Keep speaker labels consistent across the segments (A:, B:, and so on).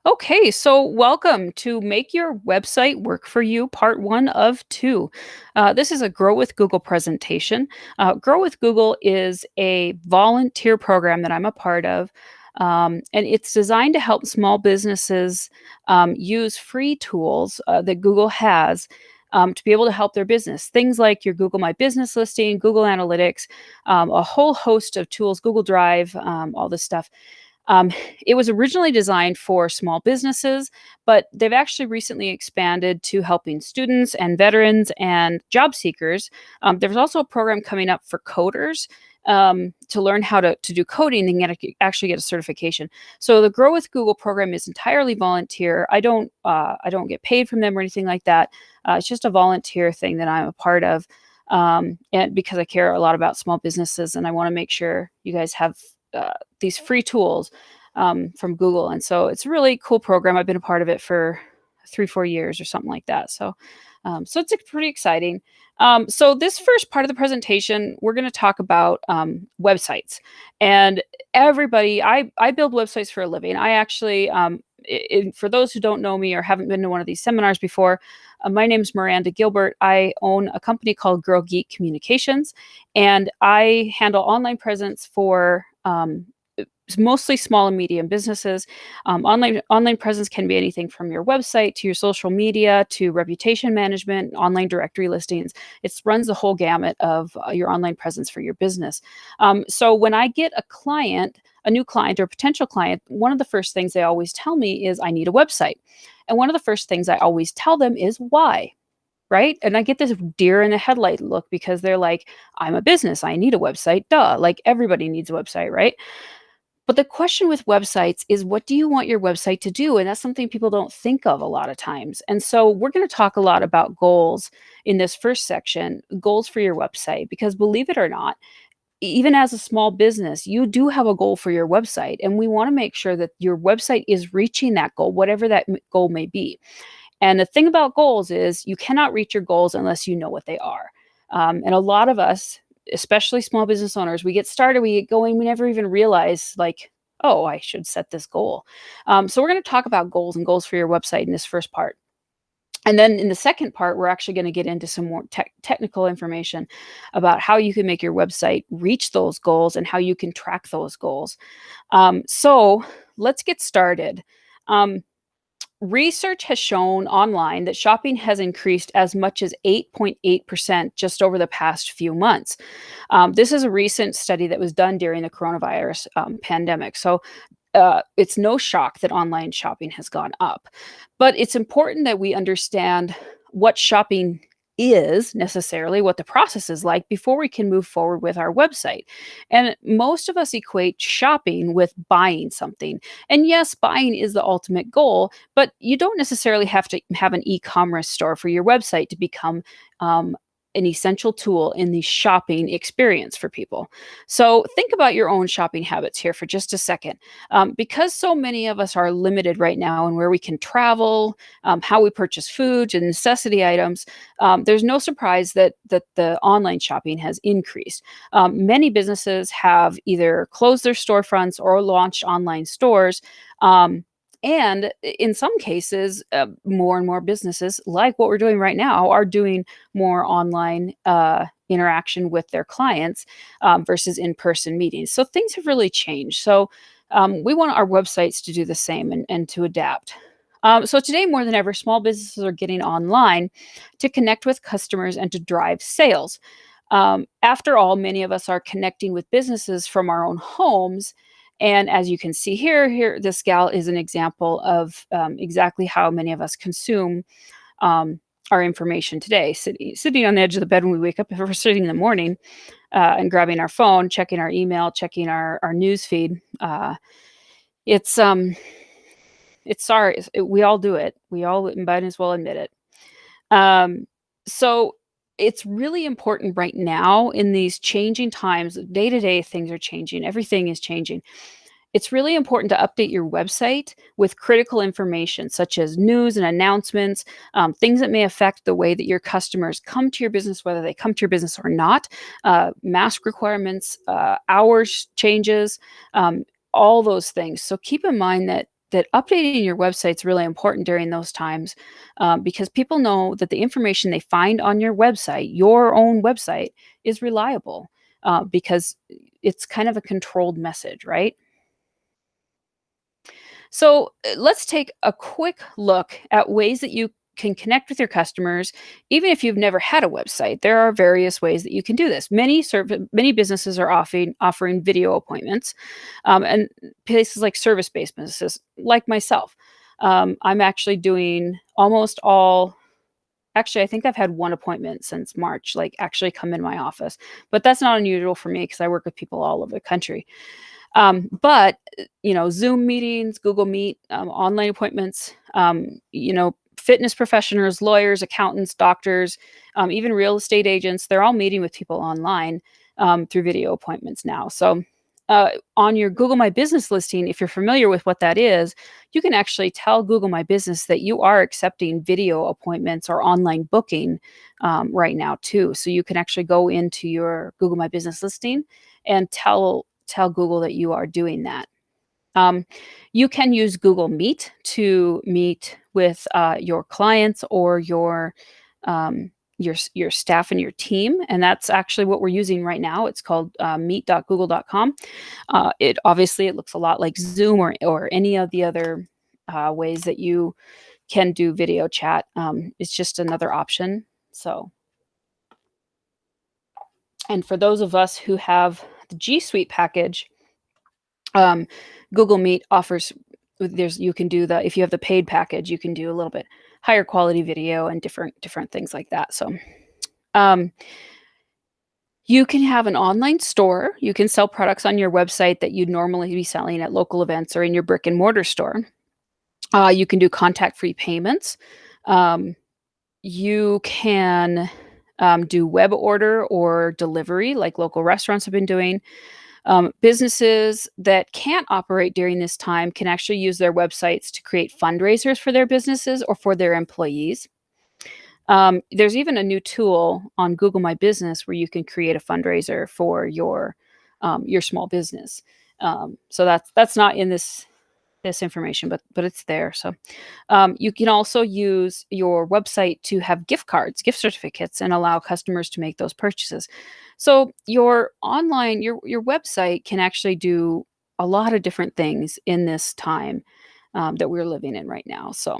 A: Okay, so welcome to Make Your Website Work for You, part one of two. This is a Grow with Google presentation. Grow with Google is a volunteer program that I'm a part of, and it's designed to help small businesses use free tools that Google has. To be able to help their business. Things like your Google My Business listing, Google Analytics, a whole host of tools, Google Drive, all this stuff. Um, it was originally designed for small businesses, but they've actually recently expanded to helping students and veterans and job seekers. There's also a program coming up for coders to learn how to do coding and actually get a certification. So the Grow with Google program is entirely volunteer. I don't get paid from them or anything like that. It's just a volunteer thing that I'm a part of. And because I care a lot about small businesses and I want to make sure you guys have these free tools from Google. And so it's a really cool program. I've been a part of it for 3, 4 years or something like that. So it's pretty exciting. So this first part of the presentation, we're going to talk about websites. And everybody, I build websites for a living. I actually, for those who don't know me or haven't been to one of these seminars before, my name's Miranda Gilbert. I own a company called Girl Geek Communications, and I handle online presence for mostly small and medium businesses. Online presence can be anything from your website to your social media to reputation management, online directory listings. It runs the whole gamut of your online presence for your business. So when I get a new client or a potential client, one of the first things they always tell me is I need a website. And one of the first things I always tell them is why. Right? And I get this deer in the headlight look because they're like, I'm a business. I need a website. Duh. Like everybody needs a website, right? But the question with websites is what do you want your website to do? And that's something people don't think of a lot of times. And so we're going to talk a lot about goals in this first section, goals for your website, because believe it or not, even as a small business, you do have a goal for your website. And we want to make sure that your website is reaching that goal, whatever that goal may be. And the thing about goals is you cannot reach your goals unless you know what they are. And a lot of us, especially small business owners, we get started, we get going, we never even realize, like, oh, I should set this goal. So we're going to talk about goals and goals for your website in this first part. And then in the second part, we're actually going to get into some more technical information about how you can make your website reach those goals and how you can track those goals. So let's get started. Um, Research has shown online that shopping has increased as much as 8.8% just over the past few months. This is a recent study that was done during the coronavirus pandemic. So it's no shock that online shopping has gone up. But it's important that we understand what shopping is necessarily, what the process is like before we can move forward with our website. And most of us equate shopping with buying something. And yes, buying is the ultimate goal, but you don't necessarily have to have an e commerce store for your website to become um, an essential tool in the shopping experience for people. So think about your own shopping habits here for just a second. Because so many of us are limited right now in where we can travel, how we purchase food and necessity items, there's no surprise that the online shopping has increased. Many businesses have either closed their storefronts or launched online stores. And in some cases, more and more businesses, like what we're doing right now, are doing more online interaction with their clients versus in person meetings. So things have really changed. So we want our websites to do the same and to adapt. So today, more than ever, small businesses are getting online to connect with customers and to drive sales. After all, many of us are connecting with businesses from our own homes. And as you can see here, this gal is an example of exactly how many of us consume um, our information today. Sitting on the edge of the bed when we wake up, first thing in the morning, and grabbing our phone, checking our email, checking our news feed. It's it's sorry, we all do it. We all might as well admit it. Um, so it's really important right now in these changing times, day to day things are changing, everything is changing. It's really important to update your website with critical information such as news and announcements, things that may affect the way that your customers come to your business, whether they come to your business or not, mask requirements, hours changes, all those things. So keep in mind that that updating your website is really important during those times, because people know that the information they find on your own website, is reliable, because it's kind of a controlled message, right? So let's take a quick look at ways that you can connect with your customers, even if you've never had a website. There are various ways that you can do this. Many businesses are offering video appointments, and places like service-based businesses, like myself. I'm actually doing almost all. Actually, I think I've had one appointment since March, like actually come in my office, but that's not unusual for me because I work with people all over the country. But Zoom meetings, Google Meet, online appointments, fitness professionals, lawyers, accountants, doctors, even real estate agents, they're all meeting with people online, through video appointments now. So, on your Google My Business listing, if you're familiar with what that is, you can actually tell Google My Business that you are accepting video appointments or online booking, right now too. So you can actually go into your Google My Business listing and tell Google that you are doing that. Um, you can use Google Meet to meet with your clients or your staff and your team, and that's actually what we're using right now. It's called meet.google.com. It looks a lot like Zoom or any of the other ways that you can do video chat. It's just another option. So, and for those of us who have the G Suite package, um, Google Meet offers there's you can do the if you have the paid package, you can do a little bit higher quality video and different things like that. So, um, you can have an online store. You can sell products on your website that you'd normally be selling at local events or in your brick and mortar store. You can do contact free payments. Um, you can do web order or delivery, like local restaurants have been doing. Businesses that can't operate during this time can actually use their websites to create fundraisers for their businesses or for their employees. There's even a new tool on Google My Business where you can create a fundraiser for your small business. So that's not in this information, but it's there. So you can also use your website to have gift cards, gift certificates, and allow customers to make those purchases. So your website can actually do a lot of different things in this time, that we're living in right now. So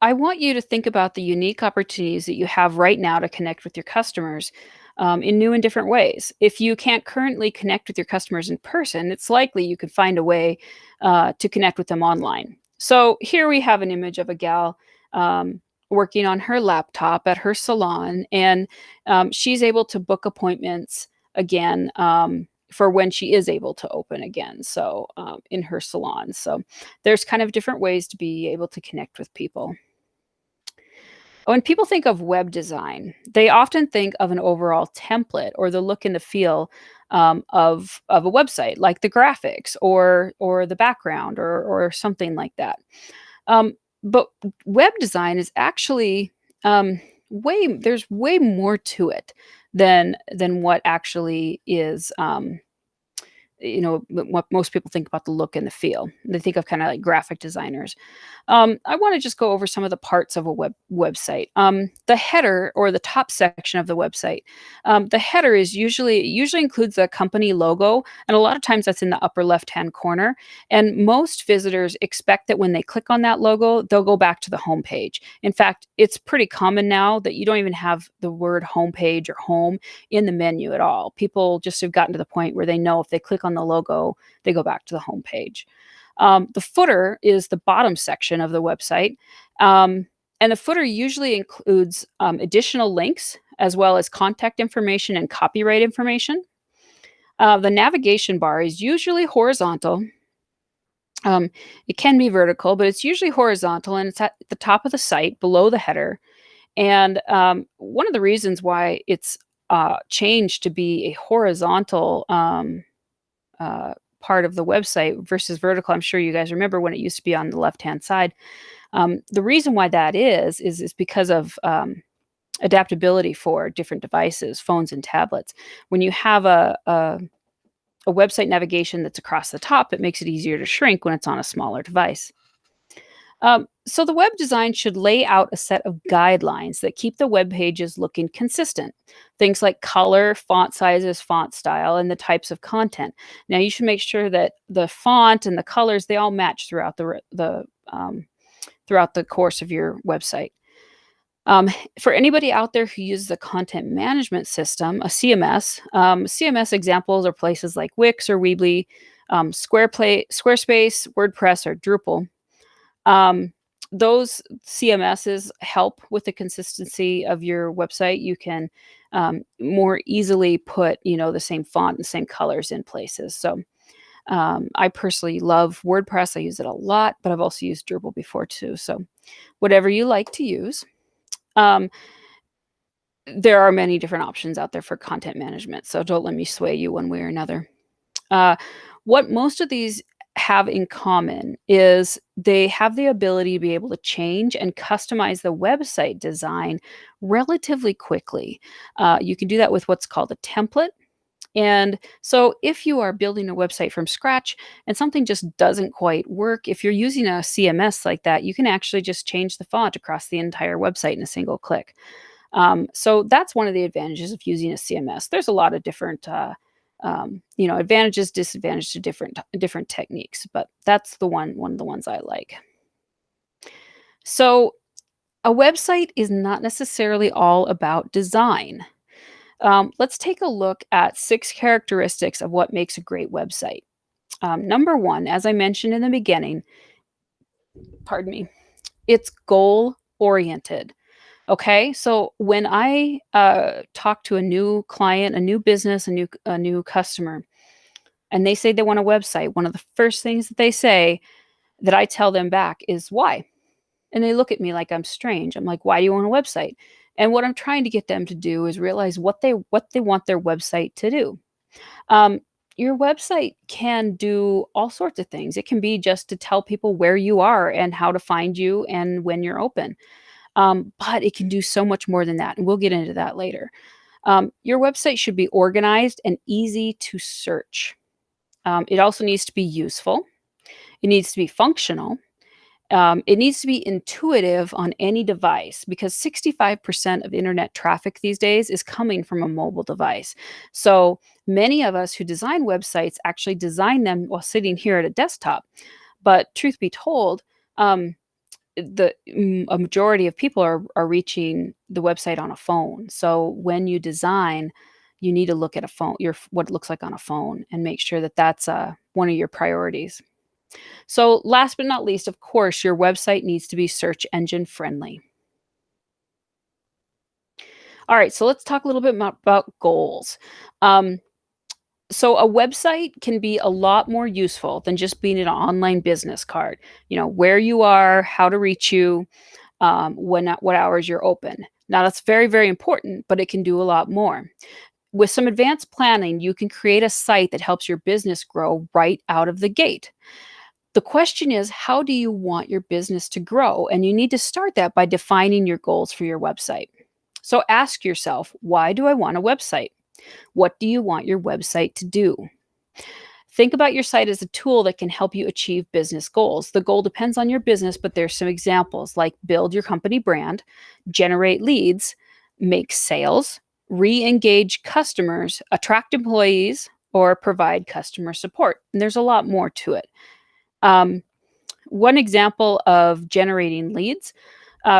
A: I want you to think about the unique opportunities that you have right now to connect with your customers, in new and different ways. If you can't currently connect with your customers in person, it's likely you could find a way to connect with them online. So here we have an image of a gal, working on her laptop at her salon, and she's able to book appointments again. For when she is able to open again, so in her salon. So there's kind of different ways to be able to connect with people. When people think of web design, they often think of an overall template or the look and the feel, of a website, like the graphics or the background or something like that. Um, but web design is actually, way there's way more to it than what actually is. What most people think about the look and the feel. They think of kind of like graphic designers. I want to just go over some of the parts of a website. The header or the top section of the website. The header is usually includes a company logo, and a lot of times that's in the upper left hand corner. And most visitors expect that when they click on that logo, they'll go back to the home page. In fact, it's pretty common now that you don't even have the word homepage or home in the menu at all. People just have gotten to the point where they know if they click on the logo, they go back to the home page. The footer is the bottom section of the website. And the footer usually includes additional links as well as contact information and copyright information. The navigation bar is usually horizontal. It can be vertical, but it's usually horizontal and it's at the top of the site below the header. And one of the reasons why it's changed to be a horizontal part of the website versus vertical. I'm sure you guys remember when it used to be on the left-hand side. The reason why that is because of adaptability for different devices, phones and tablets. When you have a a website navigation that's across the top. It makes it easier to shrink when it's on a smaller device. So the web design should lay out a set of guidelines that keep the web pages looking consistent. Things like color, font sizes, font style, and the types of content. Now you should make sure that the font and the colors they all match throughout throughout the course of your website. Um, for anybody out there who uses a content management system, a CMS, CMS examples are places like Wix or Weebly, Squarespace, WordPress, or Drupal. Um, those CMSs help with the consistency of your website. You can more easily put, the same font and same colors in places. So I personally love WordPress. I use it a lot, but I've also used Drupal before too. So whatever you like to use. Um, there are many different options out there for content management. So don't let me sway you one way or another. Uh, what most of these have in common is they have the ability to be able to change and customize the website design relatively quickly. You can do that with what's called a template. And so, if you are building a website from scratch and something just doesn't quite work, if you're using a CMS like that, you can actually just change the font across the entire website in a single click. So that's one of the advantages of using a CMS. There's a lot of different, advantages, disadvantages to different techniques, but that's the one of the ones I like. So a website is not necessarily all about design. Let's take a look at 6 characteristics of what makes a great website. Number one, as I mentioned in the beginning, pardon me, it's goal oriented. Okay, so when I talk to a new client, a new business, a new customer, and they say they want a website, one of the first things that they say that I tell them back is why, and they look at me like I'm strange. I'm like, why do you want a website? And what I'm trying to get them to do is realize what they want their website to do. Um, your website can do all sorts of things. It can be just to tell people where you are and how to find you and when you're open. But it can do so much more than that, and we'll get into that later. Your website should be organized and easy to search. It also needs to be useful. It needs to be functional. It needs to be intuitive on any device because 65% of internet traffic these days is coming from a mobile device. So many of us who design websites actually design them while sitting here at a desktop. But truth be told, a majority of people are reaching the website on a phone. So when you design, you need to look at a phone, what it looks like on a phone, and make sure that that's one of your priorities. So last but not least, of course, your website needs to be search engine friendly. All right, so let's talk a little bit about goals. Um, so a website can be a lot more useful than just being an online business card. Where you are, how to reach you, what hours you're open. Now, that's very, very important, but it can do a lot more. With some advanced planning, you can create a site that helps your business grow right out of the gate. The question is, how do you want your business to grow? And you need to start that by defining your goals for your website. So ask yourself, why do I want a website? What do you want your website to do? Think about your site as a tool that can help you achieve business goals. The goal depends on your business, but there's some examples like build your company brand, generate leads, make sales, re engage customers, attract employees, or provide customer support. And there's a lot more to it. Um, One example of generating leads,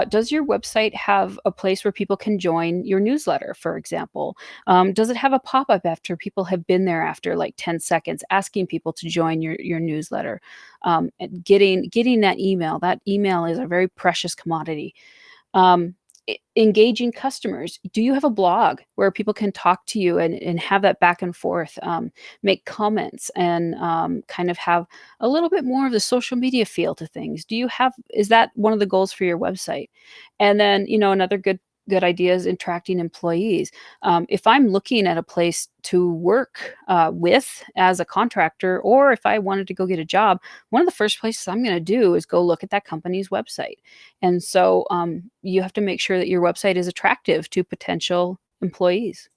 A: does your website have a place where people can join your newsletter, for example? Does it have a pop up after people have been there after like 10 seconds, asking people to join your newsletter? And getting that email is a very precious commodity. Um, Engaging customers. Do you have a blog where people can talk to you and have that back and forth, make comments, and kind of have a little bit more of the social media feel to things? Is that one of the goals for your website? And then, another good idea is attracting employees. If I'm looking at a place to work with as a contractor, or if I wanted to go get a job, one of the first places I'm going to do is go look at that company's website. And so you have to make sure that your website is attractive to potential employees.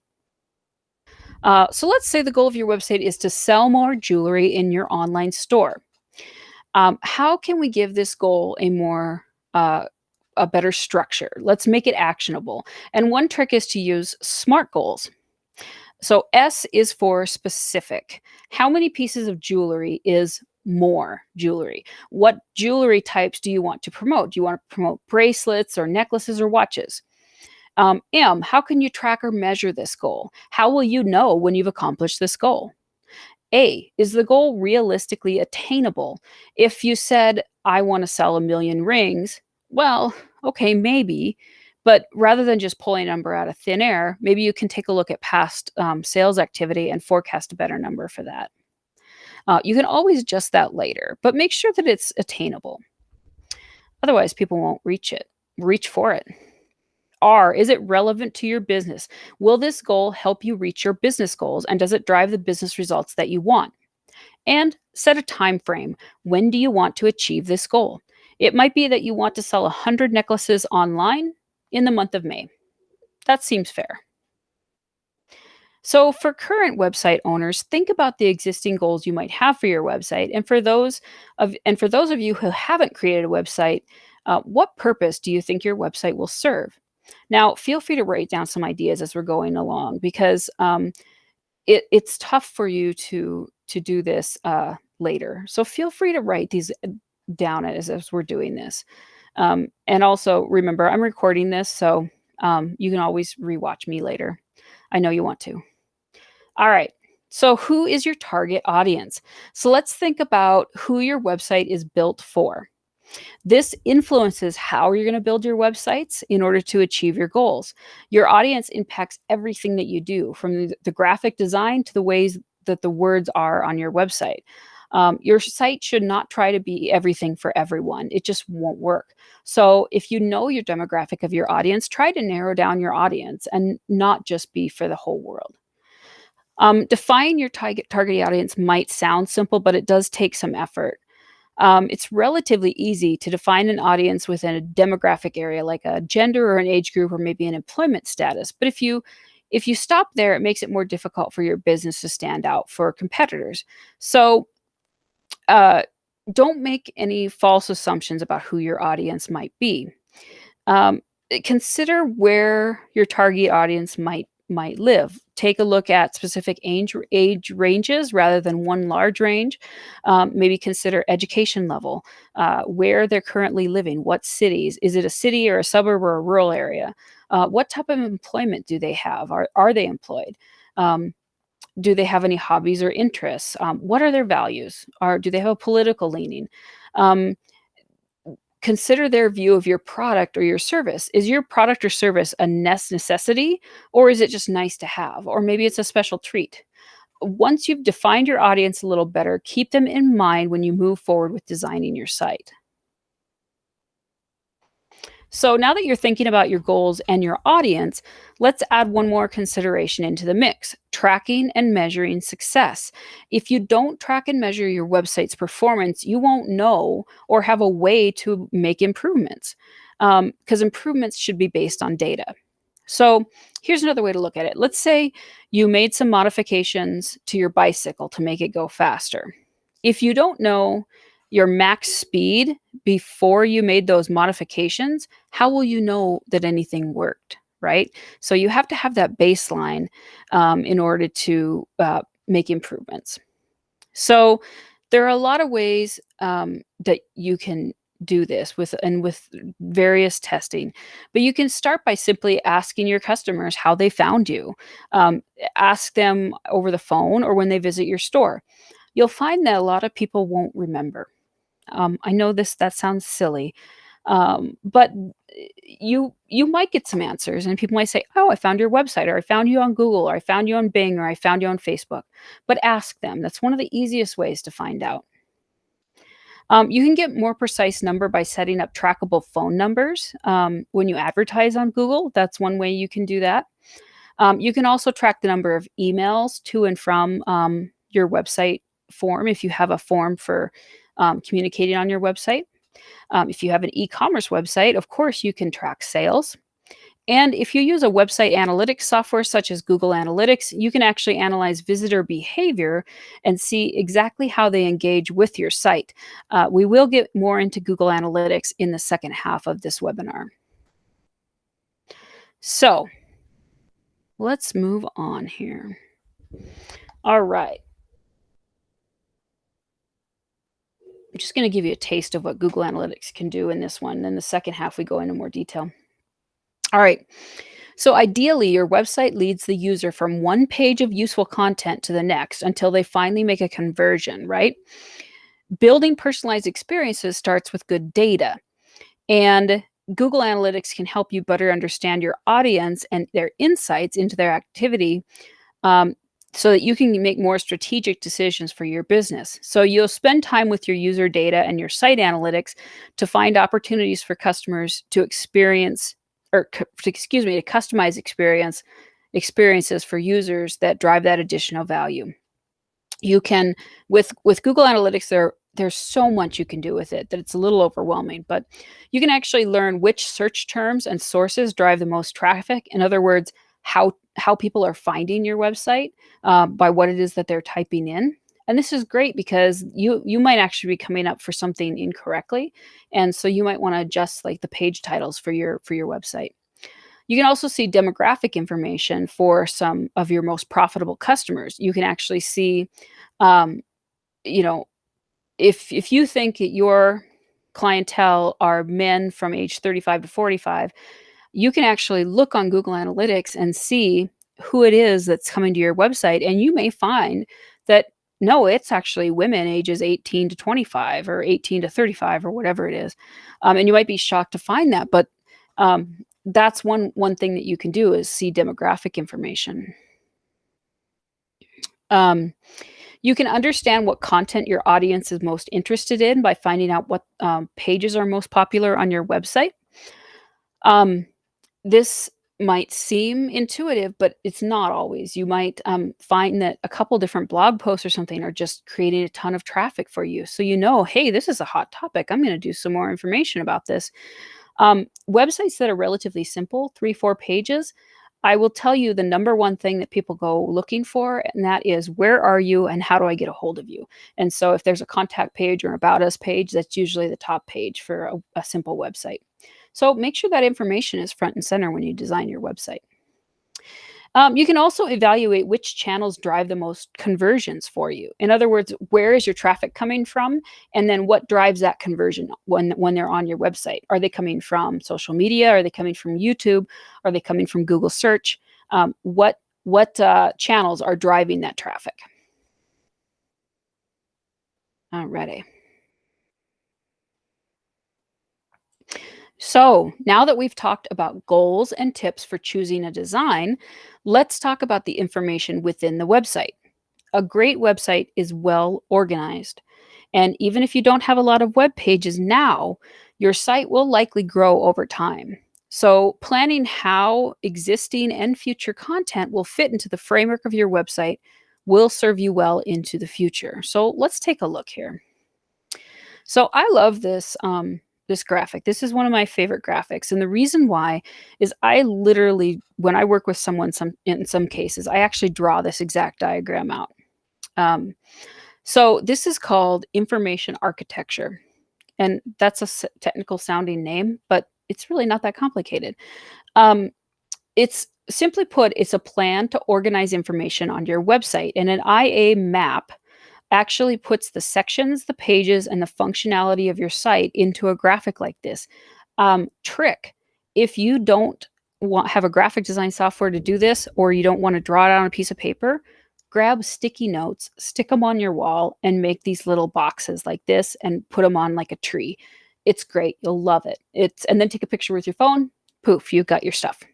A: So let's say the goal of your website is to sell more jewelry in your online store. How can we give this goal uh, a better structure? Let's make it actionable. And one trick is to use SMART goals. So S is for specific. How many pieces of jewelry is more jewelry? What jewelry types do you want to promote? Do you want to promote bracelets or necklaces or watches? M, how can you track or measure this goal? How will you know when you've accomplished this goal? A, is the goal realistically attainable? If you said, I want to sell a million rings, well, okay, maybe. But rather than just pulling a number out of thin air, maybe you can take a look at past sales activity and forecast a better number for that. You can always adjust that later, but make sure that it's attainable. Otherwise, people won't reach for it. R, is it relevant to your business? Will this goal help you reach your business goals? And does it drive the business results that you want? And set a time frame. When do you want to achieve this goal? It might be that you want to sell 100 necklaces online in the month of May. That seems fair. So, for current website owners, think about the existing goals you might have for your website, and for those of you who haven't created a website, what purpose do you think your website will serve? Now, feel free to write down some ideas as we're going along because it's tough for you to do this later. So feel free to write these down as we're doing this. And also remember, I'm recording this, so you can always rewatch me later. I know you want to. All right. So, who is your target audience? So, let's think about who your website is built for. This influences how you're going to build your websites in order to achieve your goals. Your audience impacts everything that you do, from the graphic design to the ways that the words are on your website. Your site should not try to be everything for everyone. It just won't work. So, if you know your demographic of your audience, try to narrow down your audience and not just be for the whole world. Define your target audience might sound simple, but it does take some effort. It's relatively easy to define an audience within a demographic area like a gender or an age group or maybe an employment status. But if you stop there, it makes it more difficult for your business to stand out for competitors. So uh, don't make any false assumptions about who your audience might be. Um, Consider where your target audience might live. Take a look at specific age ranges rather than one large range. Maybe consider education level, where they're currently living, what cities. Is it a city or a suburb or a rural area? What type of employment do they have? Are they employed? Um, do they have any hobbies or interests? What are their values? Do they have a political leaning? Um, Consider their view of your product or your service. Is your product or service a necessity, or is it just nice to have? Or maybe it's a special treat. Once you've defined your audience a little better, keep them in mind when you move forward with designing your site. So now that you're thinking about your goals and your audience, let's add one more consideration into the mix: tracking and measuring success. If you don't track and measure your website's performance, you won't know or have a way to make improvements, because improvements should be based on data. So here's another way to look at it. Let's say you made some modifications to your bicycle to make it go faster. If you don't know your max speed before you made those modifications, how will you know that anything worked? Right. So you have to have that baseline in order to make improvements. So there are a lot of ways that you can do this with various testing, but you can start by simply asking your customers how they found you. Ask them over the phone or when they visit your store. You'll find that a lot of people won't remember. I know that sounds silly, but you might get some answers, and people might say, "Oh, I found your website," or "I found you on Google," or "I found you on Bing," or "I found you on Facebook." But ask them. That's one of the easiest ways to find out. You can get more precise number by setting up trackable phone numbers when you advertise on Google. That's one way you can do that. You can also track the number of emails to and from your website form if you have a form for communicating on your website. If you have an e commerce website, of course, you can track sales. And if you use a website analytics software such as Google Analytics, you can actually analyze visitor behavior and see exactly how they engage with your site. We will get more into Google Analytics in the second half of this webinar. So let's move on here. All right. I'm just going to give you a taste of what Google Analytics can do in this one. In the second half, we go into more detail. All right. So ideally, your website leads the user from one page of useful content to the next until they finally make a conversion, right? Building personalized experiences starts with good data. And Google Analytics can help you better understand your audience and their insights into their activity, um, so that you can make more strategic decisions for your business. So you'll spend time with your user data and your site analytics to find opportunities for customers to experience, or excuse me, to customize experiences for users that drive that additional value. You can, with Google Analytics, there's so much you can do with it that it's a little overwhelming, but you can actually learn which search terms and sources drive the most traffic. In other words, how people are finding your website, by what it is that they're typing in. And this is great because you might actually be coming up for something incorrectly, and so you might want to adjust like the page titles for your website. You can also see demographic information for some of your most profitable customers. You can actually see, um, you know, if you think that your clientele are men from age 35 to 45, you can actually look on Google Analytics and see who it is that's coming to your website, and you may find that no, it's actually women ages 18 to 25 or 18 to 35 or whatever it is. And you might be shocked to find that, but that's one thing that you can do is see demographic information. Um, you can understand what content your audience is most interested in by finding out what pages are most popular on your website. Um, this might seem intuitive, but it's not always. You might find that a couple different blog posts or something are just creating a ton of traffic for you. So you know, hey, this is a hot topic. I'm going to do some more information about this. Websites that are relatively simple, 3, 4 pages, I will tell you the number one thing that people go looking for, and that is where are you and how do I get a hold of you? And so if there's a contact page or about us page, that's usually the top page for a simple website. So make sure that information is front and center when you design your website. You can also evaluate which channels drive the most conversions for you. In other words, where is your traffic coming from? And then what drives that conversion when they're on your website? Are they coming from social media? Are they coming from YouTube? Are they coming from Google search? What channels are driving that traffic? Alrighty. So now that we've talked about goals and tips for choosing a design, let's talk about the information within the website. A great website is well organized. And even if you don't have a lot of web pages now, your site will likely grow over time. So, planning how existing and future content will fit into the framework of your website will serve you well into the future. So, let's take a look here. So I love this graphic. This is one of my favorite graphics, and the reason why is I literally, when I work with someone, in some cases, I actually draw this exact diagram out. Um, so this is called information architecture, and that's a technical sounding name, but it's really not that complicated. Um, it's simply put, it's a plan to organize information on your website, and an IA map actually puts the sections, the pages, and the functionality of your site into a graphic like this. Trick, if you don't have a graphic design software to do this, or you don't want to draw it on a piece of paper, grab sticky notes, stick them on your wall, and make these little boxes like this and put them on like a tree. It's great. You'll love it. And then take a picture with your phone. Poof, you've got your stuff.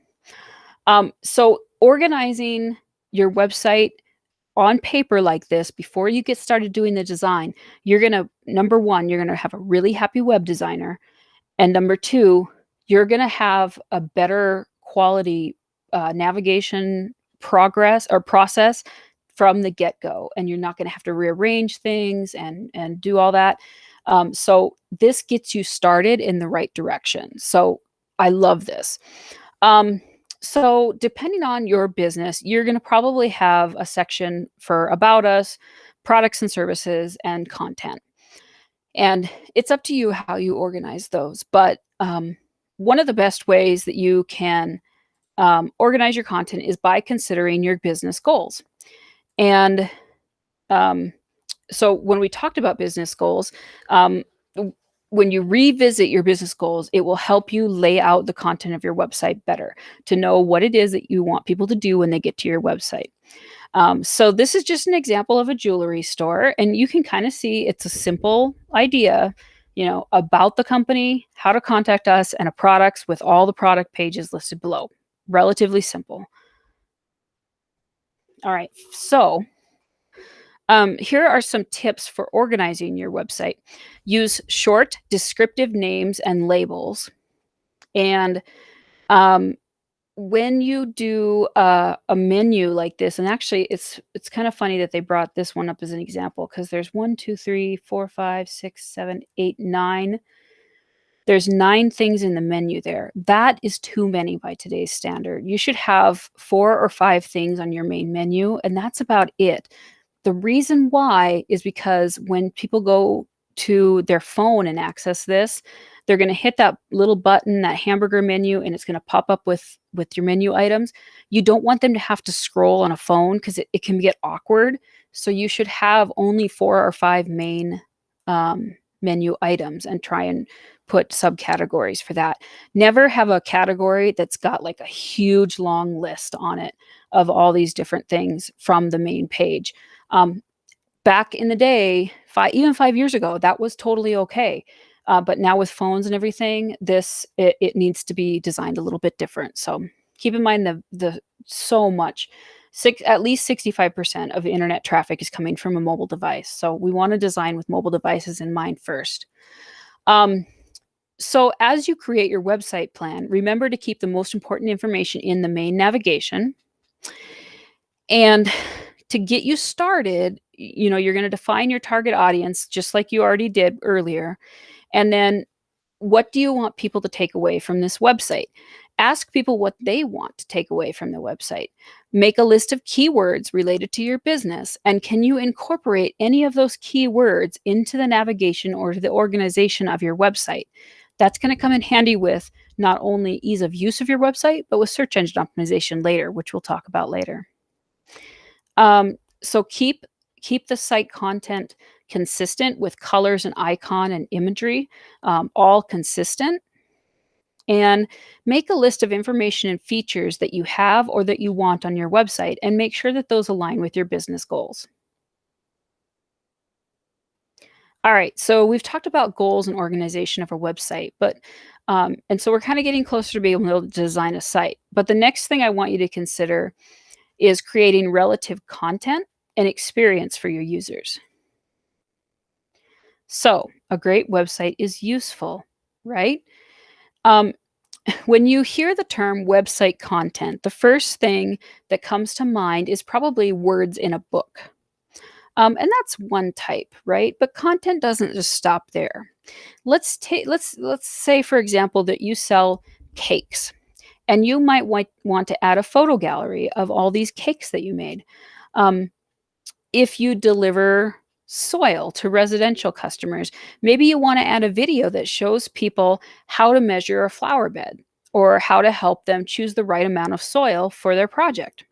A: So organizing your website on paper like this before you get started doing the design, you're going to, number one, you're going to have a really happy web designer. And number two, you're going to have a better quality navigation progress or process from the get-go. And you're not going to have to rearrange things and do all that. So this gets you started in the right direction. So I love this. So, depending on your business, you're going to probably have a section for about us, products and services, and content. And it's up to you how you organize those. But one of the best ways that you can organize your content is by considering your business goals. And um, so when we talked about business goals, um, when you revisit your business goals, it will help you lay out the content of your website better to know what it is that you want people to do when they get to your website. So this is just an example of a jewelry store, and you can kind of see it's a simple idea, about the company, how to contact us, and a products with all the product pages listed below. Relatively simple. All right. So here are some tips for organizing your website. Use short, descriptive names and labels. And um, when you do a menu like this, and actually, it's kind of funny that they brought this one up as an example because there's one, two, three, four, five, six, seven, eight, nine. There's 9 things in the menu there. That is too many by today's standard. You should have 4 or 5 things on your main menu, and that's about it. The reason why is because when people go to their phone and access this, they're gonna hit that little button, that hamburger menu, and it's gonna pop up with your menu items. You don't want them to have to scroll on a phone because it can get awkward. So you should have only 4 or 5 main menu items and try and put subcategories for that. Never have a category that's got like a huge long list on it of all these different things from the main page. Um, Back in the day, even 5 years ago, that was totally okay. But now with phones and everything, it needs to be designed a little bit different. So keep in mind the so much. At least 65% of internet traffic is coming from a mobile device. So we want to design with mobile devices in mind first. Um, so as you create your website plan, remember to keep the most important information in the main navigation. And to get you started, you're going to define your target audience just like you already did earlier. And then what do you want people to take away from this website? Ask people what they want to take away from the website. Make a list of keywords related to your business. And can you incorporate any of those keywords into the navigation or the organization of your website? That's going to come in handy with not only ease of use of your website, but with search engine optimization later, which we'll talk about later. So keep the site content consistent with colors and icon and imagery, all consistent. And make a list of information and features that you have or that you want on your website, and make sure that those align with your business goals. All right, so we've talked about goals and organization of our website, and so we're kind of getting closer to being able to design a site. But the next thing I want you to consider is creating relative content and experience for your users. So, a great website is useful, right? Um, when you hear the term website content, the first thing that comes to mind is probably words in a book. And that's one type, right? But content doesn't just stop there. Let's say, for example, that you sell cakes, and you might want to add a photo gallery of all these cakes that you made. Um, if you deliver soil to residential customers, maybe you want to add a video that shows people how to measure a flower bed or how to help them choose the right amount of soil for their project.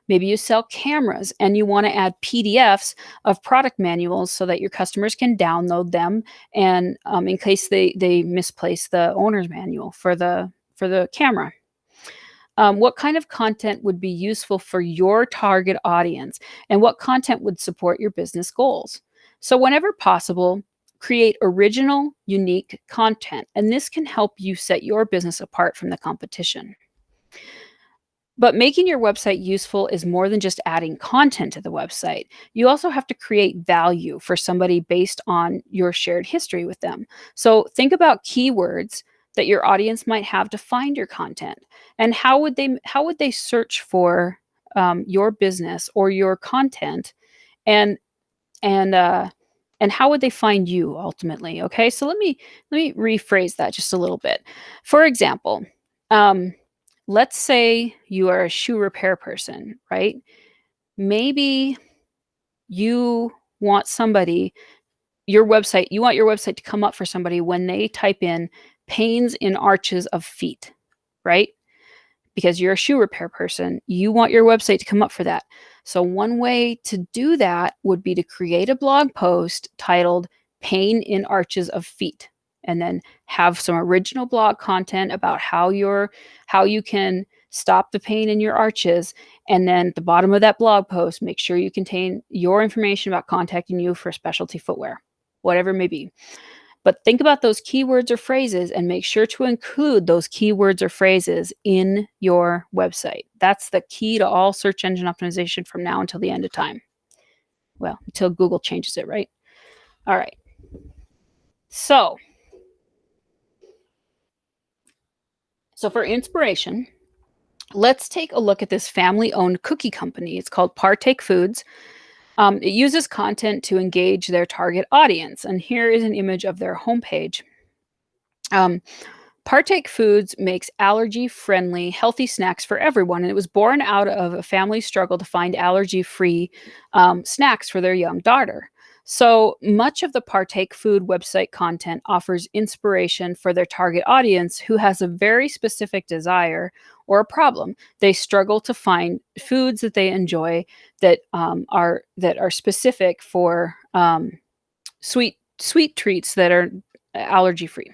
A: Maybe you sell cameras and you want to add PDFs of product manuals so that your customers can download them, and in case they misplace the owner's manual for the camera. What kind of content would be useful for your target audience, and what content would support your business goals? So, whenever possible, create original, unique content, and this can help you set your business apart from the competition. But making your website useful is more than just adding content to the website. You also have to create value for somebody based on your shared history with them. So think about keywords that your audience might have to find your content, and how would they search for your business or your content, and and uh, and how would they find you ultimately? Okay, so let me rephrase that just a little bit. For example. Um, let's say you are a shoe repair person, right? Maybe you want somebody you want your website to come up for somebody when they type in pains in arches of feet, right? Because you're a shoe repair person, you want your website to come up for that. So one way to do that would be to create a blog post titled Pain in Arches of Feet, and then have some original blog content about how you can stop the pain in your arches. And then at the bottom of that blog post, make sure you contain your information about contacting you for specialty footwear, whatever it may be. But think about those keywords or phrases and make sure to include those keywords or phrases in your website. That's the key to all search engine optimization from now until the end of time. Well, until Google changes it, right? All right. So for inspiration, let's take a look at this family-owned cookie company. It's called Partake Foods. It uses content to engage their target audience. And here is an image of their homepage. Partake Foods makes allergy-friendly, healthy snacks for everyone, and it was born out of a family's struggle to find allergy-free snacks for their young daughter. So much of the Partake Food website content offers inspiration for their target audience who has a very specific desire or a problem. They struggle to find foods that they enjoy that are specific for sweet treats that are allergy-free.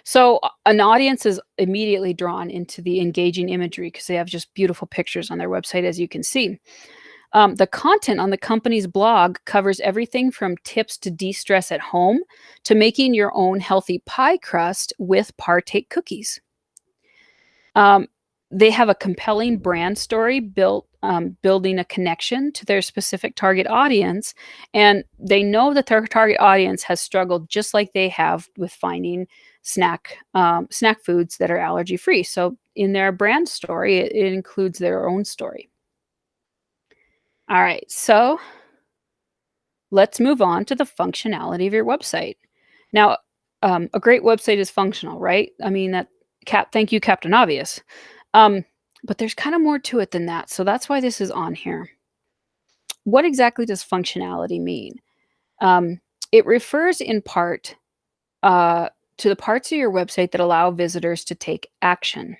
A: So an audience is immediately drawn into the engaging imagery because they have just beautiful pictures on their website, as you can see. The content on the company's blog covers everything from tips to de-stress at home to making your own healthy pie crust with Partake cookies. They have a compelling brand story building a connection to their specific target audience, and they know that their target audience has struggled just like they have with finding snack foods that are allergy free. So in their brand story, it includes their own story. All right, so let's move on to the functionality of your website. Now, a great website is functional, right? I mean, thank you, Captain Obvious. But there's kind of more to it than that. So that's why this is on here. What exactly does functionality mean? It refers in part to the parts of your website that allow visitors to take action.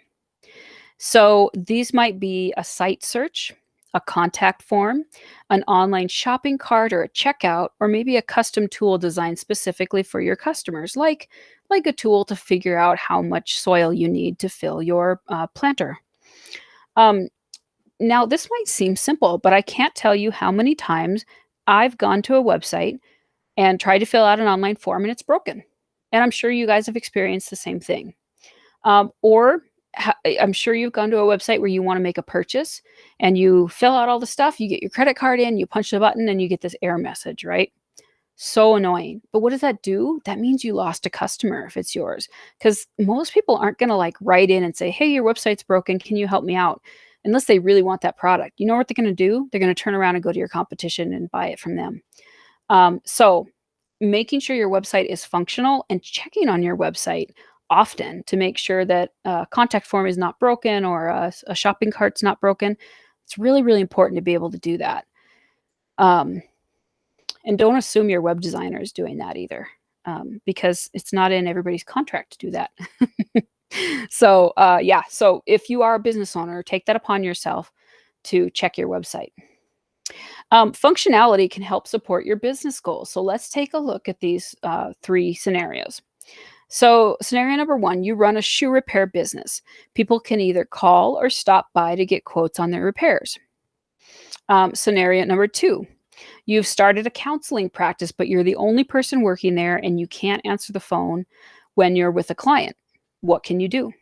A: So these might be a site search, a contact form, an online shopping cart or a checkout, or maybe a custom tool designed specifically for your customers, like a tool to figure out how much soil you need to fill your planter. Now, this might seem simple, but I can't tell you how many times I've gone to a website and tried to fill out an online form and it's broken. And I'm sure you guys have experienced the same thing. I'm sure you've gone to a website where you want to make a purchase and you fill out all the stuff, you get your credit card in, you punch the button, and you get this error message, right? So annoying. But what does that do? That means you lost a customer if it's yours. Because most people aren't going to like write in and say, hey, your website's broken. Can you help me out? Unless they really want that product. You know what they're going to do? They're going to turn around and go to your competition and buy it from them. So making sure your website is functional and checking on your website often to make sure that a contact form is not broken or a shopping cart's not broken. It's really, really important to be able to do that. And don't assume your web designer is doing that either, because it's not in everybody's contract to do that. So if you are a business owner, take that upon yourself to check your website. Functionality can help support your business goals. So let's take a look at these 3 scenarios. So scenario number 1, you run a shoe repair business. People can either call or stop by to get quotes on their repairs. Scenario number 2, you've started a counseling practice, but you're the only person working there and you can't answer the phone when you're with a client. What can you do?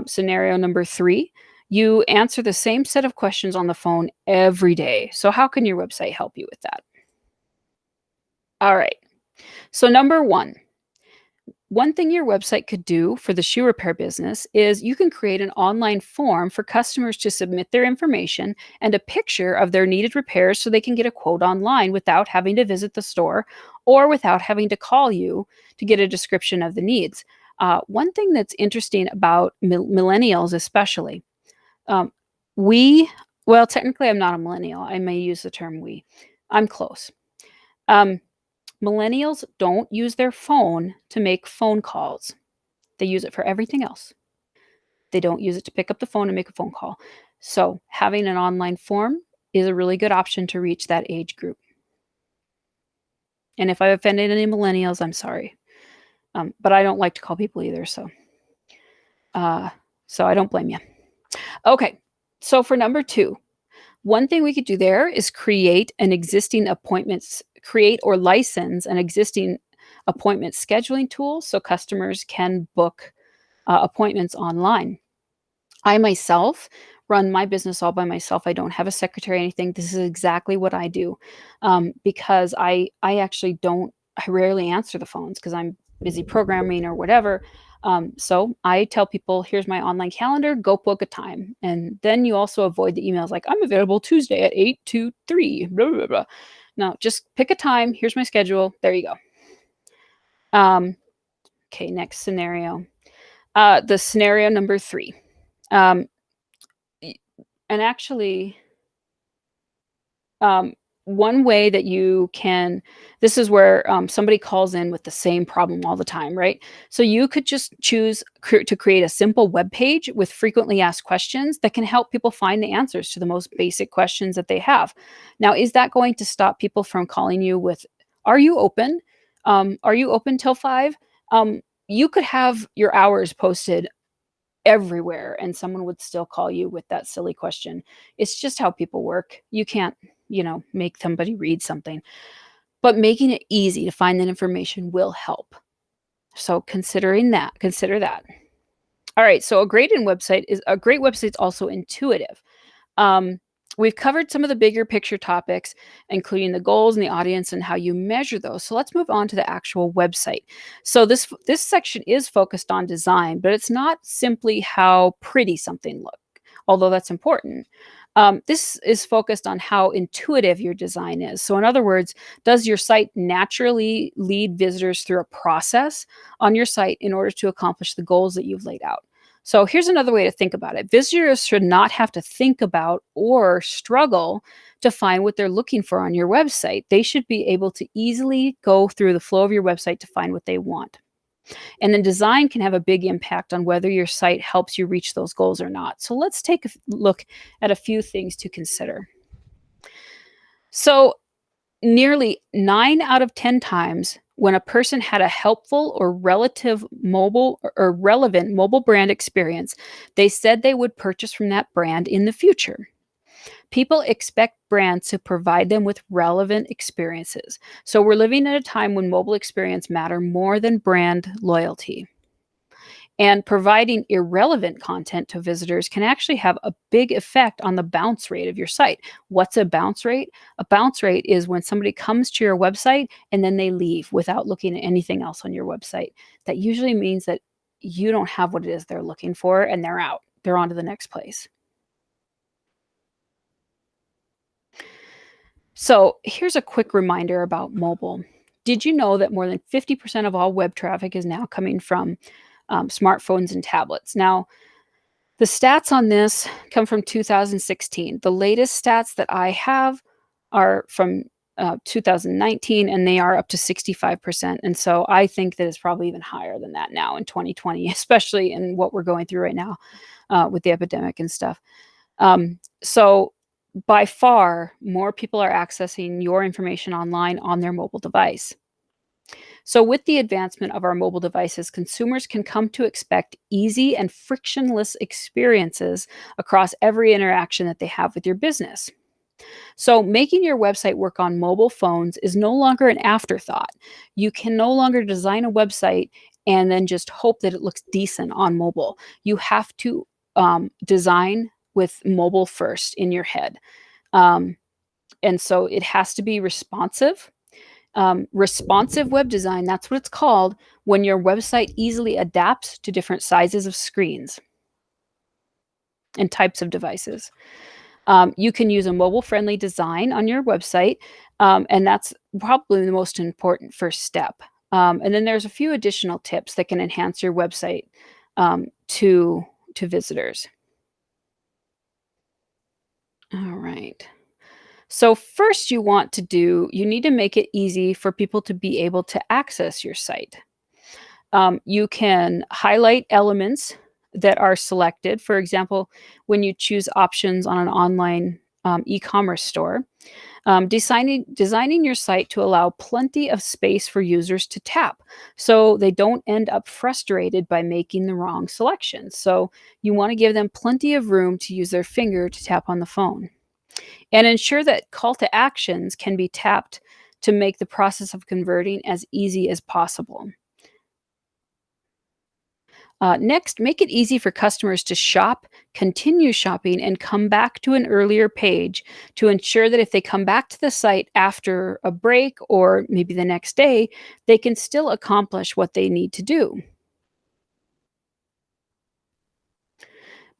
A: Scenario number 3, you answer the same set of questions on the phone every day. So how can your website help you with that? All right. So number 1, one thing your website could do for the shoe repair business is you can create an online form for customers to submit their information and a picture of their needed repairs so they can get a quote online without having to visit the store or without having to call you to get a description of the needs. One thing that's interesting about millennials, especially, um, we, well, technically, I'm not a millennial. I may use the term we. I'm close. Um, Millennials don't use their phone to make phone calls. They use it for everything else. They don't use it to pick up the phone and make a phone call. So, having an online form is a really good option to reach that age group. And if I offended any millennials, I'm sorry. But I don't like to call people either, uh, so I don't blame you. Okay, so for number 2, one thing we could do there is create or license an existing appointment scheduling tool so customers can book appointments online. I myself run my business all by myself. I don't have a secretary or anything. This is exactly what I do, because I actually don't. I rarely answer the phones because I'm busy programming or whatever. So I tell people, "Here's my online calendar. Go book a time." And then you also avoid the emails like, "I'm available Tuesday at 8 to 3." Blah blah blah. No, just pick a time. Here's my schedule. There you go. Um, okay, next scenario. The scenario number 3. Um, And actually, um, one way that you can this is where, somebody calls in with the same problem all the time, right? So you could just choose to create a simple web page with frequently asked questions that can help people find the answers to the most basic questions that they have. Now, is that going to stop people from calling you with, "Are you open? Are you open till 5?" You could have your hours posted everywhere and someone would still call you with that silly question. It's just how people work. You can't, make somebody read something, but making it easy to find that information will help. So consider that. All right, so a great website's also intuitive. Um, we've covered some of the bigger picture topics, including the goals and the audience and how you measure those. So let's move on to the actual website. So this section is focused on design, but it's not simply how pretty something looks, although that's important. This is focused on how intuitive your design is. So, in other words, does your site naturally lead visitors through a process on your site in order to accomplish the goals that you've laid out? So here's another way to think about it. Visitors should not have to think about or struggle to find what they're looking for on your website. They should be able to easily go through the flow of your website to find what they want. And then design can have a big impact on whether your site helps you reach those goals or not. So let's take a look at a few things to consider. So nearly 9 out of 10 times when a person had a helpful or relative mobile or relevant mobile brand experience, they said they would purchase from that brand in the future. People expect brands to provide them with relevant experiences. So we're living at a time when mobile experience matter more than brand loyalty. And providing irrelevant content to visitors can actually have a big effect on the bounce rate of your site. What's a bounce rate? A bounce rate is when somebody comes to your website and then they leave without looking at anything else on your website. That usually means that you don't have what it is they're looking for and they're out. They're on to the next place. So, here's a quick reminder about mobile. Did you know that more than 50% of all web traffic is now coming from smartphones and tablets? Now, the stats on this come from 2016. The latest stats that I have are from 2019, and they are up to 65%. And so I think that it's probably even higher than that now in 2020, especially in what we're going through right now with the epidemic and stuff. So by far, more people are accessing your information online on their mobile device. So, with the advancement of our mobile devices, consumers can come to expect easy and frictionless experiences across every interaction that they have with your business. So, making your website work on mobile phones is no longer an afterthought. You can no longer design a website and then just hope that it looks decent on mobile. You have to design with mobile first in your head. Um, and so it has to be responsive. Responsive web design, that's what it's called when your website easily adapts to different sizes of screens and types of devices. You can use a mobile friendly design on your website, and that's probably the most important first step. And then there's a few additional tips that can enhance your website to visitors. All right. So first you need to make it easy for people to be able to access your site. You can highlight elements that are selected. For example, when you choose options on an online e-commerce store, designing your site to allow plenty of space for users to tap so they don't end up frustrated by making the wrong selections. So you want to give them plenty of room to use their finger to tap on the phone and ensure that call to actions can be tapped to make the process of converting as easy as possible. Next, make it easy for customers to shop, continue shopping, and come back to an earlier page to ensure that if they come back to the site after a break or maybe the next day, they can still accomplish what they need to do.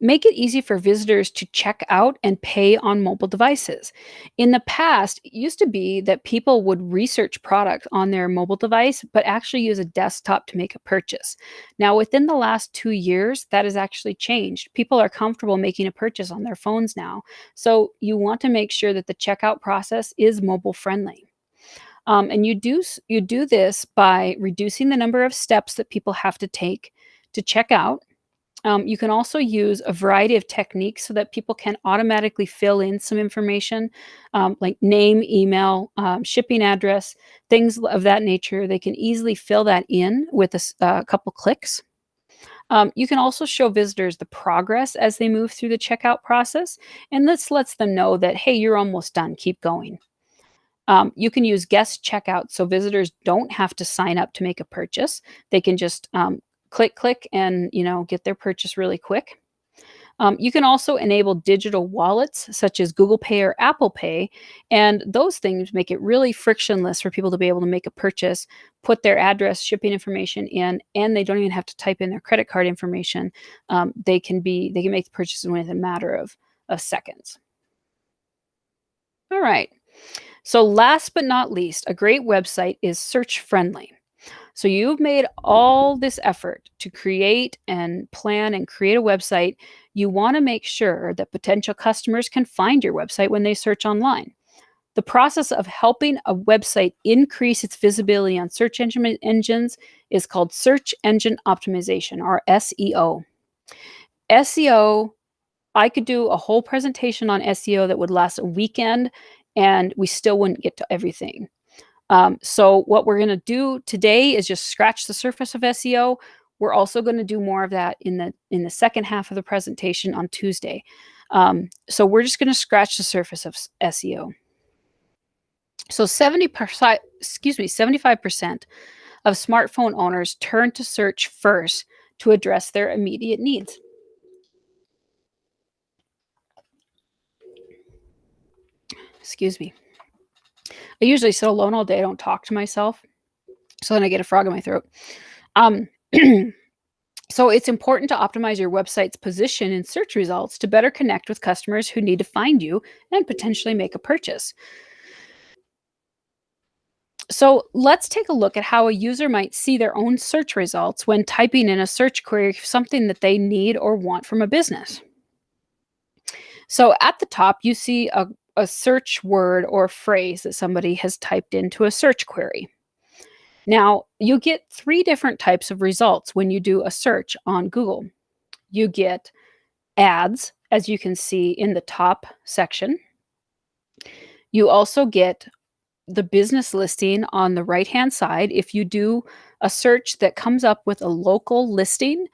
A: Make it easy for visitors to check out and pay on mobile devices. In the past, it used to be that people would research products on their mobile device, but actually use a desktop to make a purchase. Now, within the last 2 years, that has actually changed. People are comfortable making a purchase on their phones now. So, you want to make sure that the checkout process is mobile friendly. And you do this by reducing the number of steps that people have to take to check out. You can also use a variety of techniques so that people can automatically fill in some information, like name, email, shipping address, things of that nature. They can easily fill that in with a couple clicks. You can also show visitors the progress as they move through the checkout process, and this lets them know that, hey, you're almost done, keep going. You can use guest checkout so visitors don't have to sign up to make a purchase. They can just click and get their purchase really quick. You can also enable digital wallets such as Google Pay or Apple Pay, and those things make it really frictionless for people to be able to make a purchase, put their address, shipping information in, and they don't even have to type in their credit card information. They can make the purchase within a matter of seconds. All right. So, last but not least, a great website is search friendly. So, you've made all this effort to create and plan and create a website. You want to make sure that potential customers can find your website when they search online. The process of helping a website increase its visibility on search engines is called search engine optimization, or SEO. SEO, I could do a whole presentation on SEO that would last a weekend and we still wouldn't get to everything. So what we're going to do today is just scratch the surface of SEO. We're also going to do more of that in the second half of the presentation on Tuesday. So we're just going to scratch the surface of SEO. So 75% of smartphone owners turn to search first to address their immediate needs. Excuse me. I usually sit alone all day. I don't talk to myself. So then I get a frog in my throat. Um, so it's important to optimize your website's position in search results to better connect with customers who need to find you and potentially make a purchase. So let's take a look at how a user might see their own search results when typing in a search query for something that they need or want from a business. So at the top, you see a search word or phrase that somebody has typed into a search query. Now, you get three different types of results when you do a search on Google. You get ads, as you can see in the top section. You also get the business listing on the right-hand side. If you do a search that comes up with a local listing,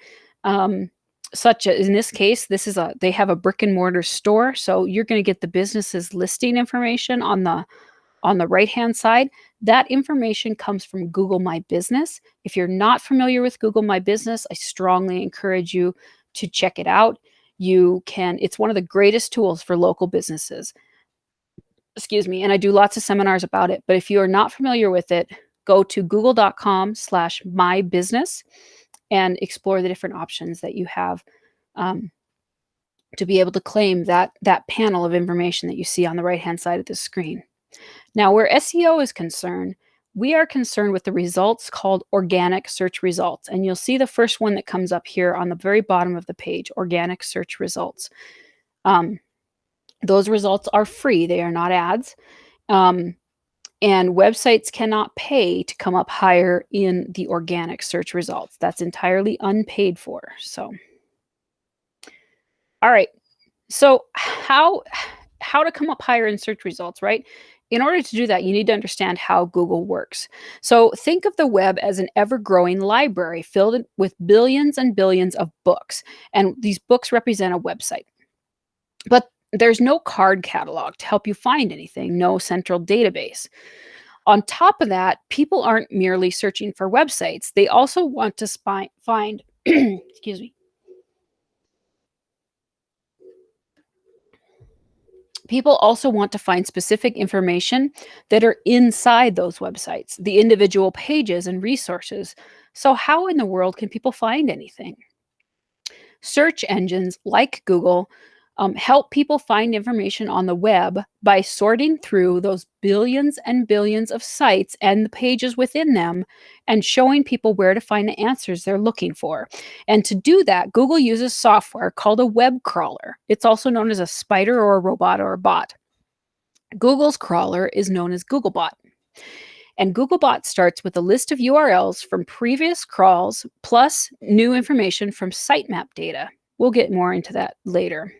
A: um, such as in this case, they have a brick and mortar store, so you're going to get the business's listing information on the right-hand side. That information comes from Google My Business. If you're not familiar with Google My Business, I strongly encourage you to check it out. It's one of the greatest tools for local businesses. Excuse me, and I do lots of seminars about it, but if you are not familiar with it, go to google.com/mybusiness and explore the different options that you have um, to be able to claim that panel of information that you see on the right-hand side of the screen. Now, where SEO is concerned, we are concerned with the results called organic search results. And you'll see the first one that comes up here on the very bottom of the page, organic search results. Um, those results are free, they are not ads. Um, and websites cannot pay to come up higher in the organic search results. That's entirely unpaid for. So, all right. So how to come up higher in search results, right? In order to do that, you need to understand how Google works. So think of the web as an ever-growing library filled with billions and billions of books, and these books represent a website. But there's no card catalog to help you find anything, no central database. On top of that, people aren't merely searching for websites. They also want to find excuse me. People also want to find specific information that are inside those websites, the individual pages and resources. So, how in the world can people find anything? Search engines like Google help people find information on the web by sorting through those billions and billions of sites and the pages within them and showing people where to find the answers they're looking for. And to do that, Google uses software called a web crawler. It's also known as a spider or a robot or a bot. Google's crawler is known as Googlebot. And Googlebot starts with a list of URLs from previous crawls plus new information from sitemap data. We'll get more into that later.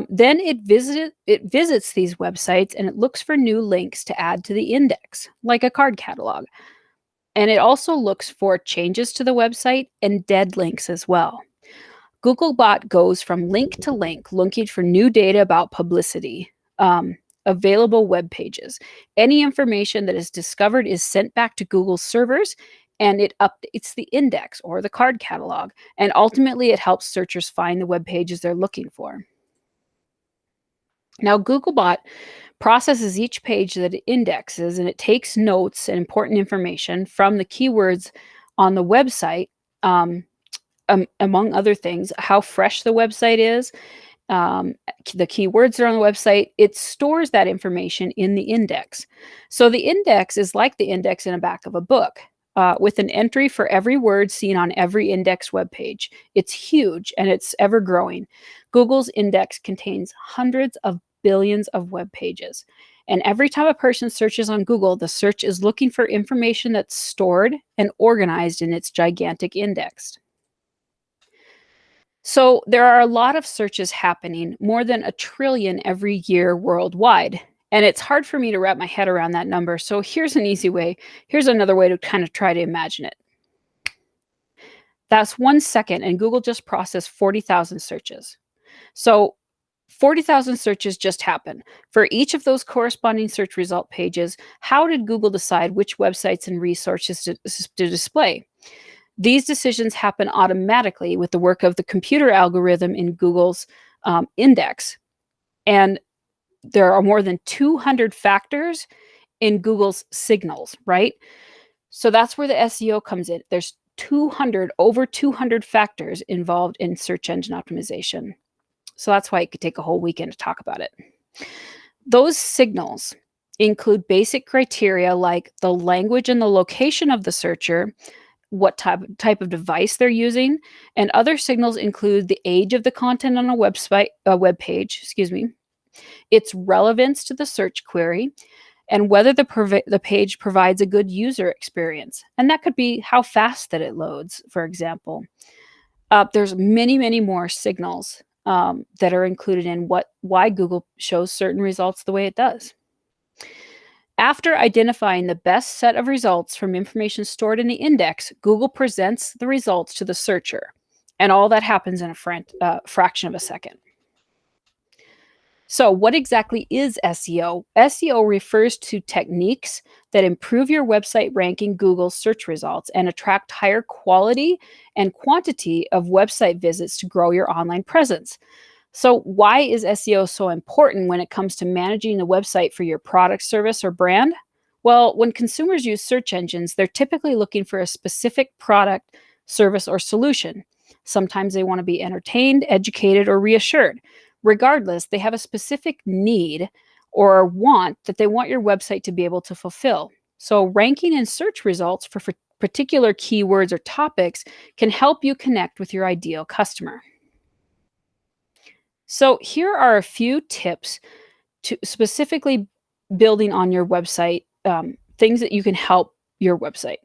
A: Then it visits these websites and it looks for new links to add to the index, like a card catalog. And it also looks for changes to the website and dead links as well. Googlebot goes from link to link, looking for new data about publicity, available web pages. Any information that is discovered is sent back to Google's servers and it updates the index or the card catalog. And ultimately, it helps searchers find the web pages they're looking for. Now, Googlebot processes each page that it indexes and it takes notes and important information from the keywords on the website, among other things, how fresh the website is, the keywords that are on the website. It stores that information in the index. So the index is like the index in the back of a book. With an entry for every word seen on every index web page. It's huge and it's ever growing. Google's index contains hundreds of billions of web pages. And every time a person searches on Google, the search is looking for information that's stored and organized in its gigantic index. So there are a lot of searches happening, more than 1 trillion every year worldwide. And it's hard for me to wrap my head around that number. So here's an easy way. Here's another way to kind of try to imagine it. That's 1 second, and Google just processed 40,000 searches. So 40,000 searches just happened. For each of those corresponding search result pages, how did Google decide which websites and resources to display? These decisions happen automatically with the work of the computer algorithm in Google's index. And there are more than 200 factors in Google's signals, right? So that's where the SEO comes in. There's over 200 factors involved in search engine optimization. So that's why it could take a whole weekend to talk about it. Those signals include basic criteria like the language and the location of the searcher, what type of device they're using, and other signals include the age of the content on a web page, its relevance to the search query, and whether the page provides a good user experience. And that could be how fast that it loads, for example. There's many, many more signals that are included in why Google shows certain results the way it does. After identifying the best set of results from information stored in the index, Google presents the results to the searcher. And all that happens in a fraction of a second. So what exactly is SEO? SEO refers to techniques that improve your website ranking Google's search results and attract higher quality and quantity of website visits to grow your online presence. So why is SEO so important when it comes to managing the website for your product, service, or brand? Well, when consumers use search engines, they're typically looking for a specific product, service, or solution. Sometimes they want to be entertained, educated, or reassured. Regardless, they have a specific need or want that they want your website to be able to fulfill. So, ranking in search results for particular keywords or topics can help you connect with your ideal customer. So, here are a few tips to specifically building on your website, things that you can help your website.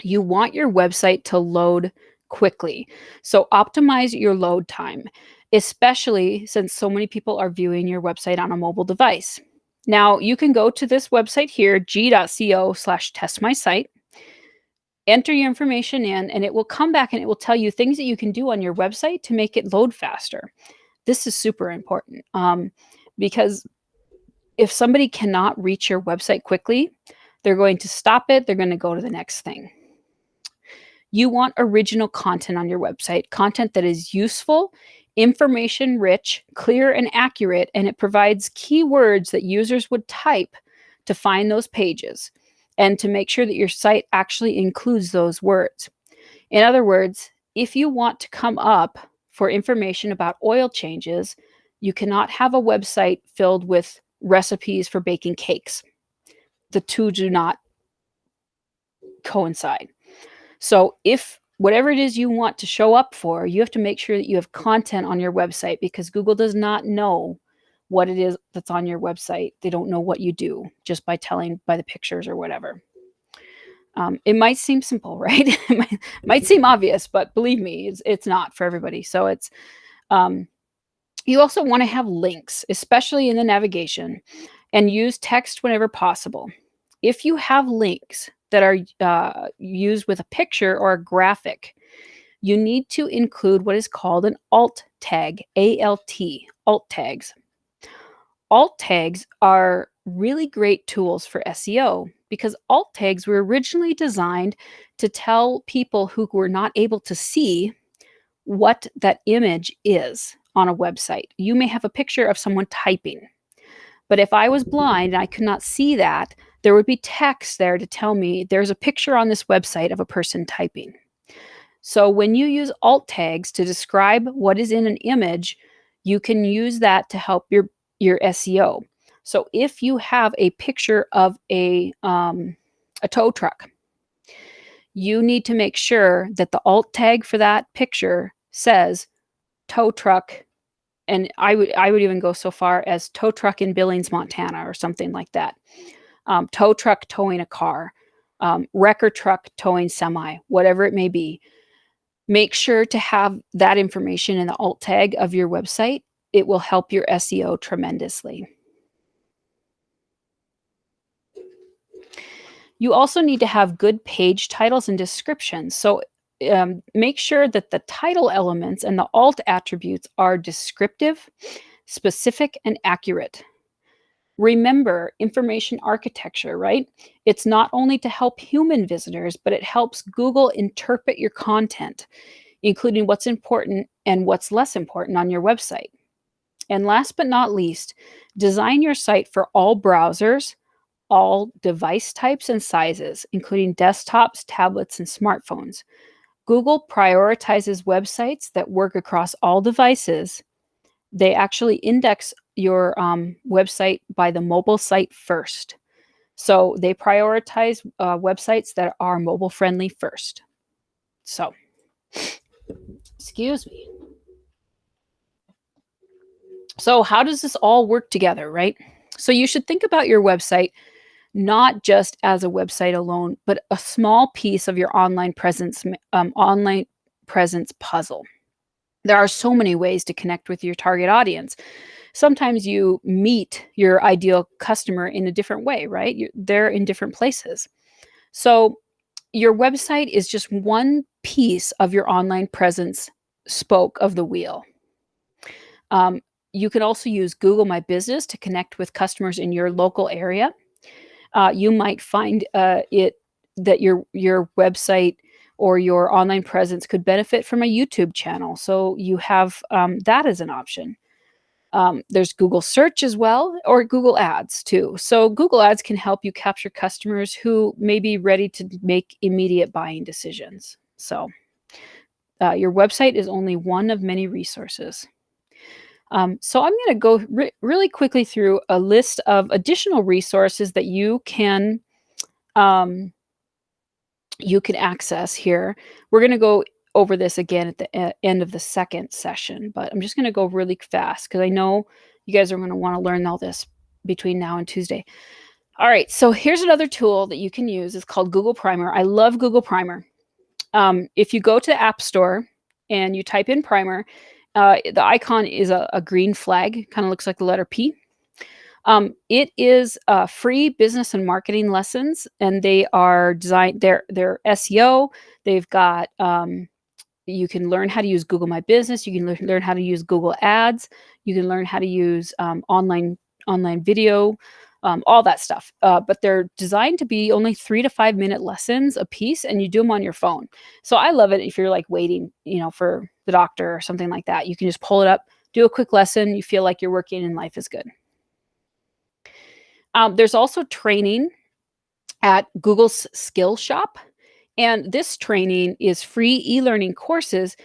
A: You want your website to load quickly. So optimize your load time, especially since so many people are viewing your website on a mobile device. Now, you can go to this website here, g.co/test my site, enter your information in, and it will come back and it will tell you things that you can do on your website to make it load faster. This is super important because if somebody cannot reach your website quickly, they're going to stop it, they're going to go to the next thing. You want original content on your website, content that is useful, information rich, clear, and accurate, and it provides keywords that users would type to find those pages and to make sure that your site actually includes those words. In other words, if you want to come up for information about oil changes, you cannot have a website filled with recipes for baking cakes. The two do not coincide. So if whatever it is you want to show up for, you have to make sure that you have content on your website because Google does not know what it is that's on your website. They don't know what you do just by telling by the pictures or whatever. It might seem simple, right? It might seem obvious, but believe me, it's not for everybody. So it's you also want to have links, especially in the navigation, and use text whenever possible. If you have links that are used with a picture or a graphic, you need to include what is called an alt tag, A-L-T, alt tags. Alt tags are really great tools for SEO because alt tags were originally designed to tell people who were not able to see what that image is on a website. You may have a picture of someone typing, but if I was blind and I could not see that, there would be text there to tell me there's a picture on this website of a person typing. So when you use alt tags to describe what is in an image, you can use that to help your SEO. So if you have a picture of a tow truck, you need to make sure that the alt tag for that picture says tow truck, and I would even go so far as tow truck in Billings, Montana, or something like that. Tow truck towing a car, wrecker truck towing semi, whatever it may be. Make sure to have that information in the alt tag of your website. It will help your SEO tremendously. You also need to have good page titles and descriptions. So make sure that the title elements and the alt attributes are descriptive, specific, and accurate. Remember information architecture, right? It's not only to help human visitors, but it helps Google interpret your content, including what's important and what's less important on your website. And last but not least, design your site for all browsers, all device types and sizes, including desktops, tablets, and smartphones. Google prioritizes websites that work across all devices. They actually index your website by the mobile site first. So they prioritize websites that are mobile friendly first. So, excuse me. So, how does this all work together, right? So, you should think about your website not just as a website alone, but a small piece of your online presence puzzle. There are so many ways to connect with your target audience. Sometimes you meet your ideal customer in a different way, right? They're in different places. So, your website is just one piece of your online presence spoke of the wheel. You can also use Google My Business to connect with customers in your local area. You might find it that your website or your online presence could benefit from a YouTube channel. So you have that as an option. There's Google Search as well, or Google Ads too. So Google Ads can help you capture customers who may be ready to make immediate buying decisions. So your website is only one of many resources. So I'm going to go really quickly through a list of additional resources that you can um, you can access here. We're going to go over this again at the end of the second session, but I'm just going to go really fast because I know you guys are going to want to learn all this between now and Tuesday. All right, so here's another tool that you can use. It's called Google Primer. I love Google Primer. If you go to the App Store and you type in Primer, the icon is a green flag, kind of looks like the letter P. It is free business and marketing lessons, and they are designed. They're SEO. They've got you can learn how to use Google My Business. You can learn how to use Google Ads. You can learn how to use online video, all that stuff. But they're designed to be only 3 to 5 minute lessons a piece, and you do them on your phone. So I love it if you're like waiting, for the doctor or something like that. You can just pull it up, do a quick lesson. You feel like you're working, and life is good. There's also training at Google's Skill Shop, and this training is free e-learning courses,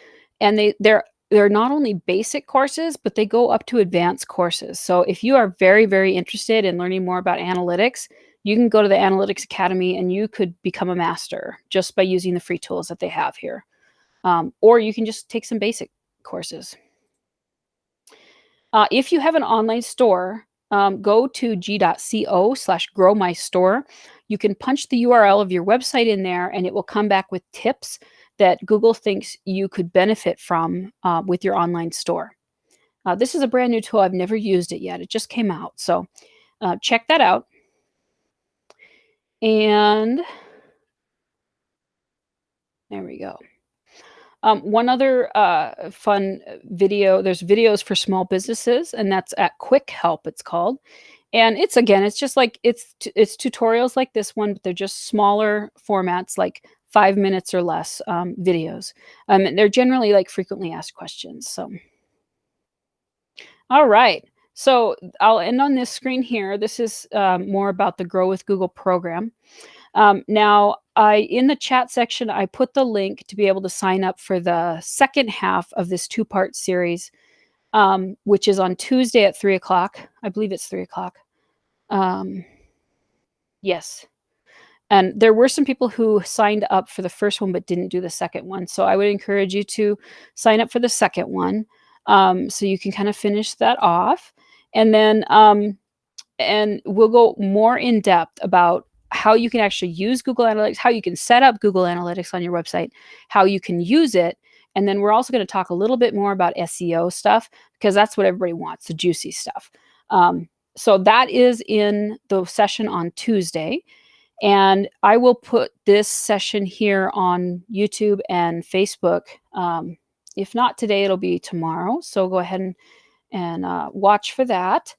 A: and they're not only basic courses, but they go up to advanced courses. So if you are very, very interested in learning more about analytics, you can go to the Analytics Academy and you could become a master just by using the free tools that they have here. Or you can just take some basic courses. If you have an online store, go to g.co/growmystore. You can punch the URL of your website in there, and it will come back with tips that Google thinks you could benefit from with your online store. This is a brand new tool. I've never used it yet. It just came out. So check that out. And there we go. One other fun video, there's videos for small businesses, and that's at Quick Help, it's called. And it's just like it's tutorials like this one, but they're just smaller formats, like 5 minutes or less videos. And they're generally like frequently asked questions. So, all right. So I'll end on this screen here. This is more about the Grow with Google program. Now, in the chat section, I put the link to be able to sign up for the second half of this two-part series, which is on Tuesday at 3 o'clock. I believe it's 3 o'clock. Yes. And there were some people who signed up for the first one but didn't do the second one. So I would encourage you to sign up for the second one, so you can kind of finish that off. And then and we'll go more in depth about how you can actually use Google Analytics, how you can set up Google Analytics on your website, how you can use it. And then we're also going to talk a little bit more about SEO stuff, because that's what everybody wants, the juicy stuff. So that is in the session on Tuesday. And I will put this session here on YouTube and Facebook. If not today, it'll be tomorrow. So go ahead and watch for that.